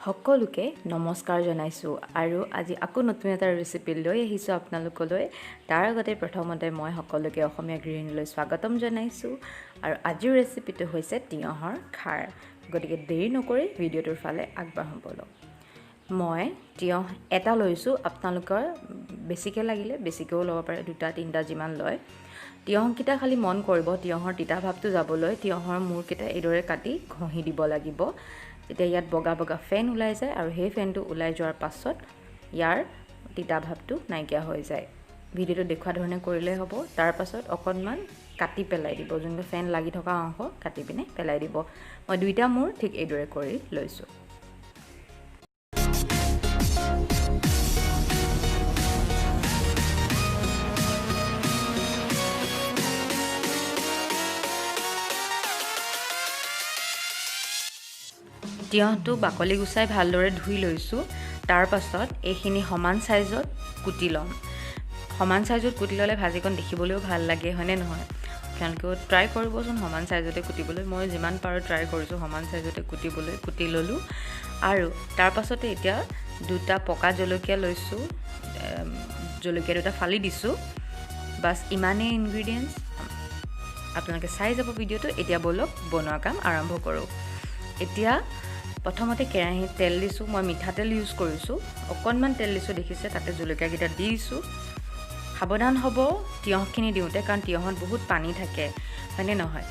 সকলোকে নমস্কাৰ জনাইছোঁ আৰু আজি আকৌ নতুন এটা ৰেচিপি লৈ আহিছোঁ আপোনালোকলৈ। তাৰ আগতে প্ৰথমতে মই সকলোকে অসমীয়া গৃহিণীলৈ স্বাগতম জনাইছোঁ আৰু আজিৰ ৰেচিপিটো হৈছে তিয়ঁহৰ খাৰ। গতিকে দেৰি নকৰি ভিডিঅ'টোৰ ফালে আগবাঢ়ো বলক। মই তিয়ঁহ এটা লৈছোঁ, আপোনালোকৰ বেছিকৈ লাগিলে বেছিকৈও ল'ব পাৰে, 2-3টা যিমান লয়। তিয়ঁহকেইটা খালি মন কৰিব তিয়ঁহৰ তিতা ভাৱটো যাবলৈ তিয়ঁহৰ মূৰকেইটা এইদৰে কাটি ঘঁহি দিব লাগিব। তেতিয়া ইয়াত বগা বগা ফেন ওলাই যায় আৰু সেই ফেনটো ওলাই যোৱাৰ পাছত ইয়াৰ তিতা ভাৱটো নাইকিয়া হৈ যায়। ভিডিঅ'টো দেখুওৱা ধৰণে কৰিলে হ'ব। তাৰ পাছত অকণমান কাটি পেলাই দিব, যোনটো ফেন লাগি থকা অংশ কাটি পিনে পেলাই দিব। মই 2টা মূৰ ঠিক এইদৰে কৰি লৈছোঁ। তিয়ঁহটো বাকলি গুচাই ভালদৰে ধুই লৈছোঁ। তাৰ পাছত এইখিনি সমান চাইজত কুটি ল'ম। সমান চাইজত কুটি ল'লে ভাজিকণ দেখিবলৈও ভাল লাগে, হয়নে নহয়? তেওঁলোকেও ট্ৰাই কৰিবচোন সমান চাইজতে কুটিবলৈ। মই যিমান পাৰোঁ ট্ৰাই কৰিছোঁ সমান চাইজতে কুটিবলৈ। কুটি ল'লোঁ আৰু তাৰ পাছতে এতিয়া 2টা পকা জলকীয়া লৈছোঁ। জলকীয়া 2টা ফালি দিছোঁ। বাছ ইমানেই ইনগ্ৰিডিয়েণ্টছ। আপোনালোকে চাই যাব ভিডিঅ'টো। এতিয়া বলক বনোৱা কাম আৰম্ভ কৰোঁ। এতিয়া প্ৰথমতে কেৰাহীত তেল দিছোঁ। মই মিঠাতেল ইউজ কৰিছোঁ। অকণমান তেল দিছোঁ, দেখিছে তাতে জলকীয়াকেইটা দি দিছোঁ। সাৱধান হ'ব তিয়ঁহখিনি দিওঁতে, কাৰণ তিয়ঁহত বহুত পানী থাকে, হয়নে নহয়?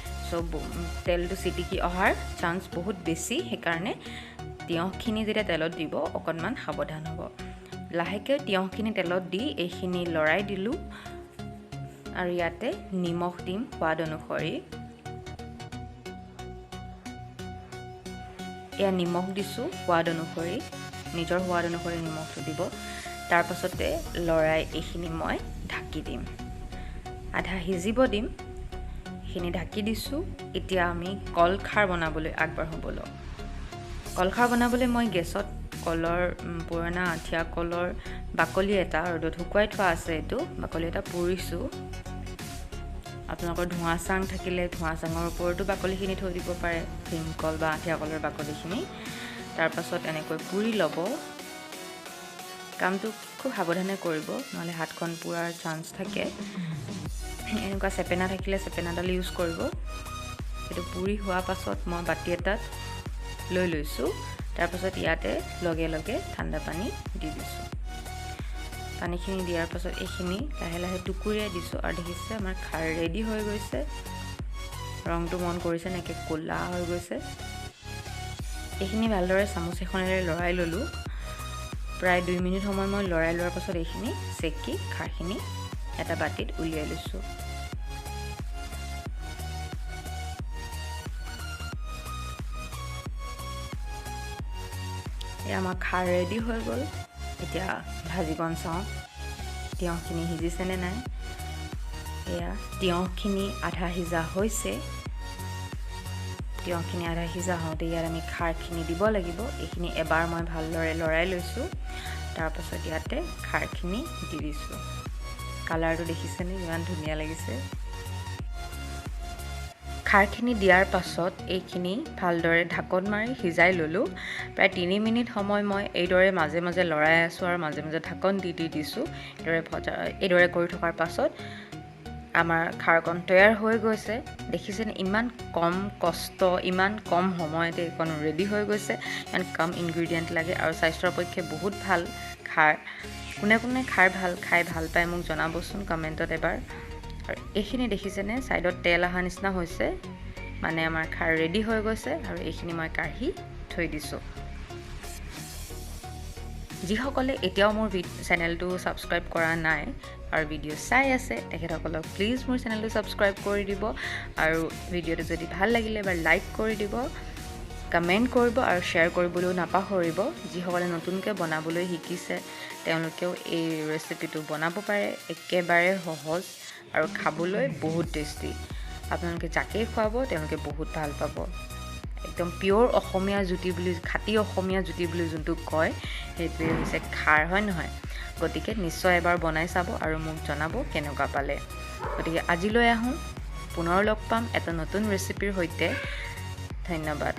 তেলটো চিটিকি অহাৰ চান্স বহুত বেছি। সেইকাৰণে তিয়ঁহখিনি যেতিয়া তেলত দিব অকণমান সাৱধান হ'ব। লাহেকৈ তিয়ঁহখিনি তেলত দি এইখিনি লৰাই দিলোঁ আৰু ইয়াতে নিমখ দিম সোৱাদ অনুসৰি। এয়া নিমখ দিছোঁ সোৱাদ অনুসৰি, নিজৰ সোৱাদ অনুসৰি নিমখটো দিব। তাৰ পাছতে লৰাই এইখিনি মই ঢাকি দিম, আধা সিজিব দিম। এইখিনি ঢাকি দিছোঁ। এতিয়া আমি কল খাৰ বনাবলৈ আগবাঢ়ো বলক। কল খাৰ বনাবলৈ মই গেছত কলৰ পুৰণা আঠিয়া কলৰ বাকলি এটা ৰ'দত শুকুৱাই থোৱা আছে, এইটো বাকলি এটা পুৰিছোঁ। আপোনালোকৰ ধোঁৱা চাং থাকিলে ধোঁৱা চাঙৰ ওপৰতো বাকলিখিনি থৈ দিব পাৰে, ভীমকল বা আঠিয়া কলৰ বাকলিখিনি। তাৰপাছত এনেকৈ পুৰি ল'ব। কামটো খুব সাৱধানে কৰিব, নহ'লে হাতখন পুৰাৰ চান্স থাকে। এনেকুৱা চেপেনা থাকিলে চেপেনাডাল ইউজ কৰিব। সেইটো পুৰি হোৱাৰ পাছত মই বাতি এটাত লৈ লৈছোঁ। তাৰপাছত ইয়াতে লগে লগে ঠাণ্ডা পানী দি দিছোঁ। পানীখিনি দিয়াৰ পাছত এইখিনি লাহে লাহে টুকুৰিয়াই দিছোঁ আৰু দেখিছে আমাৰ খাৰ ৰেডি হৈ গৈছে। ৰংটো মন কৰিছে নেকি, ক'লা হৈ গৈছে। এইখিনি ভালদৰে চামুচ এখনেৰে লৰাই ল'লোঁ। প্ৰায় 2 মিনিট সময় মই লৰাই লোৱাৰ পাছত এইখিনি চেকি খাৰখিনি এটা বাতিত উলিয়াই লৈছোঁ। এয়া আমাৰ খাৰ ৰেডি হৈ গ'ল। এতিয়া ভাজিকণ চাওঁ তিয়ঁহখিনি সিজিছেনে নাই। এয়া তিয়ঁহখিনি আধা সিজা হৈছে। তিয়ঁহখিনি আধা সিজা হওঁতে ইয়াত আমি খাৰখিনি দিব লাগিব। এইখিনি এবাৰ মই ভালদৰে লৰাই লৈছোঁ। তাৰপাছত ইয়াতে খাৰখিনি দি দিছোঁ। কালাৰটো দেখিছেনে ইমান ধুনীয়া লাগিছে। খাৰখিনি দিয়াৰ পাছত এইখিনি ভালদৰে ঢাকন মাৰি সিজাই ল'লোঁ। প্ৰায় 3 মিনিট সময় মই এইদৰে মাজে মাজে লৰাই আছোঁ আৰু মাজে মাজে ঢাকন দি দিছোঁ। এইদৰে কৰি থকাৰ পাছত আমাৰ খাৰকণ তৈয়াৰ হৈ গৈছে। দেখিছেনে ইমান কম কষ্ট, ইমান কম সময়তে এইকণ ৰেডি হৈ গৈছে। ইমান কম ইনগ্ৰিডিয়েণ্ট লাগে আৰু স্বাস্থ্যৰ পক্ষে বহুত ভাল খাৰ। কোনে কোনে খাৰ খাই ভাল পায় মোক জনাবচোন কমেণ্টত এবাৰ। আৰু এইখিনি দেখিছেনে ছাইডত তেল অহা নিচিনা হৈছে, মানে আমাৰ খাৰ ৰেডি হৈ গৈছে। আৰু এইখিনি মই কাঢ়ি থৈ দিছোঁ। যিসকলে এতিয়াও মোৰ চেনেলটো ছাবস্ক্ৰাইব কৰা নাই আৰু ভিডিঅ' চাই আছে তেখেতসকলক প্লিজ মোৰ চেনেলটো ছাবস্ক্ৰাইব কৰি দিব। আৰু ভিডিঅ'টো যদি ভাল লাগিলে এবাৰ লাইক কৰি দিব, কমেণ্ট কৰিব আৰু শ্বেয়াৰ কৰিবলৈও নাপাহৰিব। যিসকলে নতুনকৈ বনাবলৈ শিকিছে তেওঁলোকেও এই ৰেচিপিটো বনাব পাৰে। একেবাৰে সহজ আৰু খাবলৈ বহুত টেষ্টি। আপোনালোকে যাকেই খুৱাব তেওঁলোকে বহুত ভাল পাব। একদম পিয়'ৰ অসমীয়া জুতি বুলি, খাটি অসমীয়া জুতি বুলি যোনটো কয়, সেইটোৱে হৈছে খাৰ, হয় নহয়? গতিকে নিশ্চয় এবাৰ বনাই চাব আৰু মোক জনাব কেনেকুৱা পালে। গতিকে আজিলৈ আহোঁ, পুনৰ লগ পাম এটা নতুন ৰেচিপিৰ সৈতে। ধন্যবাদ।